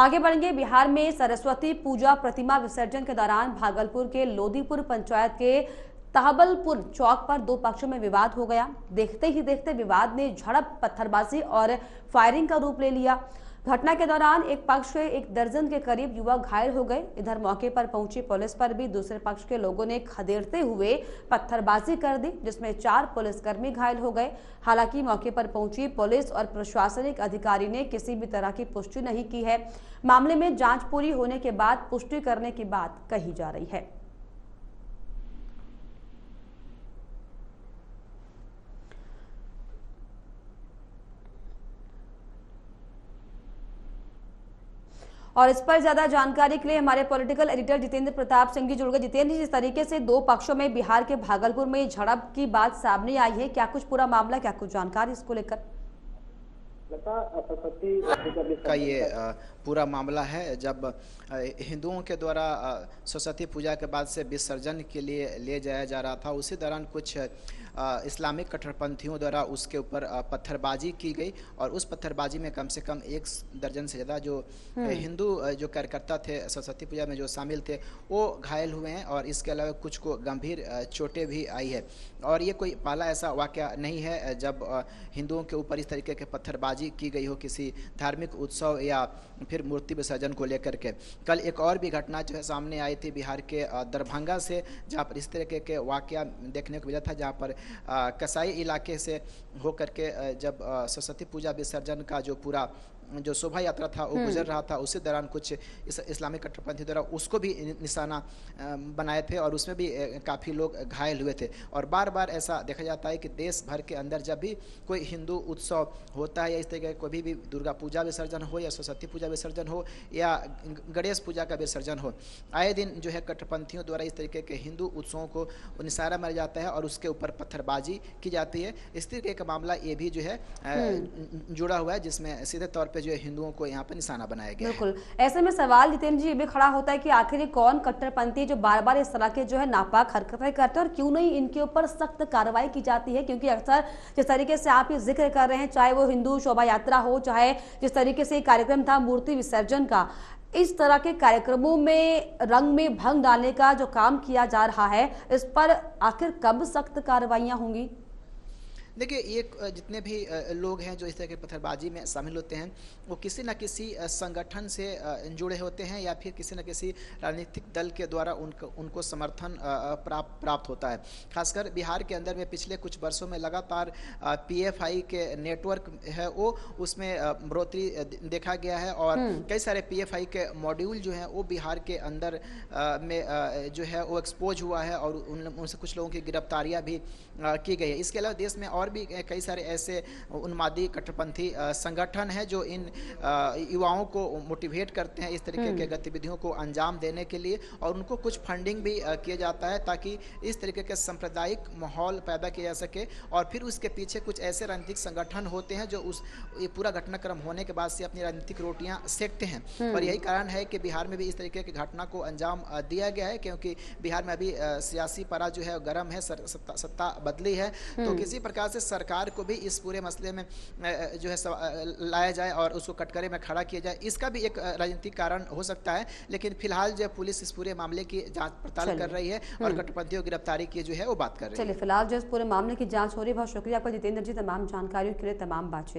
आगे बढ़ेंगे। बिहार में सरस्वती पूजा प्रतिमा विसर्जन के दौरान भागलपुर के लोदीपुर पंचायत के तहबलपुर चौक पर दो पक्षों में विवाद हो गया। देखते ही देखते विवाद ने झड़प, पत्थरबाजी और फायरिंग का रूप ले लिया। घटना के दौरान एक पक्ष के 1 दर्जन के करीब युवक घायल हो गए। इधर मौके पर पहुंची पुलिस पर भी दूसरे पक्ष के लोगों ने खदेड़ते हुए पत्थरबाजी कर दी, जिसमें 4 पुलिसकर्मी घायल हो गए। हालांकि मौके पर पहुंची पुलिस और प्रशासनिक अधिकारी ने किसी भी तरह की पुष्टि नहीं की है। मामले में जांच पूरी होने के बाद पुष्टि करने की बात कही जा रही है। और इस पर ज्यादा जानकारी के लिए हमारे पॉलिटिकल एडिटर जितेंद्र प्रताप सिंह जी जुड़ गए। जितेंद्र जी, जिस तरीके से 2 पक्षों में बिहार के भागलपुर में झड़प की बात सामने आई है, क्या कुछ पूरा मामला, क्या कुछ जानकारी इसको लेकर? का ये पूरा मामला है। जब हिंदुओं के द्वारा सरस्वती पूजा के बाद से विसर्जन के लिए ले जाया जा रहा था, उसी दौरान कुछ इस्लामिक कट्टरपंथियों द्वारा उसके ऊपर पत्थरबाजी की गई और उस पत्थरबाजी में कम से कम 1 दर्जन से ज़्यादा जो हिंदू जो कार्यकर्ता थे सरस्वती पूजा में जो शामिल थे वो घायल हुए हैं और इसके अलावा कुछ को गंभीर चोटें भी आई है। और ये कोई पहला ऐसा वाकया नहीं है जब हिंदुओं के ऊपर इस तरीके के पत्थरबाजी की गई हो किसी धार्मिक उत्सव या फिर मूर्ति विसर्जन को लेकर के। कल एक और भी घटना जो है सामने आई थी बिहार के दरभंगा से, जहाँ पर इस तरीके के वाकया देखने को मिला था, जहाँ पर कसाई इलाके से होकर के जब सरस्वती पूजा विसर्जन का जो पूरा जो शोभा यात्रा था वो गुजर रहा था, उसी दौरान कुछ इस्लामिक कट्टरपंथी द्वारा उसको भी निशाना बनाए थे और उसमें भी काफ़ी लोग घायल हुए थे। और बार बार ऐसा देखा जाता है कि देश भर के अंदर जब भी कोई हिंदू उत्सव होता है या इस तरीके कोई भी दुर्गा पूजा विसर्जन हो या सरस्वती पूजा विसर्जन हो या गणेश पूजा का विसर्जन हो, आए दिन जो है कट्टरपंथियों द्वारा इस तरीके के हिंदू उत्सवों को निशाना मारा जाता है और उसके ऊपर पत्थरबाजी की जाती है। इस तरीके का मामला ये भी जो है जुड़ा हुआ है, जिसमें सीधे तौर पर जो हिंदुओं को यहाँ पर निशाना बनाया गया। बिल्कुल। ऐसे में सवाल जितेंद्र जी भी खड़ा होता है कि आखिर कौन कट्टरपंथी जो बार बार इस तरह के जो है नापाक हरकतें करते हैं और क्यों नहीं इनके ऊपर सख्त कार्रवाई की जाती है? क्योंकि अक्सर जिस तरीके से आप ये जिक्र कर रहे हैं, चाहे वो हिंदू शोभा यात्रा हो, चाहे जिस तरीके से कार्यक्रम था मूर्ति विसर्जन का, इस तरह के कार्यक्रमों में रंग में भंग डालने का जो काम किया जा रहा है, इस पर आखिर कब सख्त कार्रवाइयां होंगी? देखिए, ये जितने भी लोग हैं जो इस तरह की पत्थरबाजी में शामिल होते हैं वो किसी न किसी संगठन से जुड़े होते हैं या फिर किसी न किसी राजनीतिक दल के द्वारा उनको समर्थन प्राप्त होता है। खासकर बिहार के अंदर में पिछले कुछ वर्षों में लगातार पीएफआई के नेटवर्क है वो उसमें बढ़ोतरी देखा गया है और कई सारे पीएफआई के मॉड्यूल जो हैं वो बिहार के अंदर में जो है वो एक्सपोज हुआ है और उनसे कुछ लोगों की गिरफ्तारियाँ भी की गई है। इसके अलावा देश में और भी कई सारे ऐसे उन्मादी कट्टरपंथी संगठन हैं जो इन युवाओं को मोटिवेट करते हैं इस तरीके के गतिविधियों को अंजाम देने के लिए और उनको कुछ फंडिंग भी किया जाता है ताकि इस तरीके के सांप्रदायिक माहौल पैदा किया जा सके। और फिर उसके पीछे कुछ ऐसे राजनीतिक संगठन होते हैं जो ये पूरा घटनाक्रम होने के बाद से अपनी राजनीतिक रोटियां सेकते हैं और यही कारण है कि बिहार में भी इस तरीके की घटना को अंजाम दिया गया है, क्योंकि बिहार में अभी सियासी पारा जो है गर्म है, सत्ता बदली है, तो किसी प्रकार से सरकार को भी इस पूरे मसले में जो है लाया जाए और उसको कटघरे में खड़ा किया जाए। इसका भी एक राजनीतिक कारण हो सकता है, लेकिन फिलहाल जो पुलिस इस पूरे मामले की जांच पड़ताल कर रही है और कट्टरपंथियों की गिरफ्तारी की जो है वो बात कर रही है। चलिए, फिलहाल जो इस पूरे मामले की जांच हो रही है। बहुत शुक्रिया आपका जितेंद्र जी, तमाम जानकारियों के लिए, तमाम बातचीत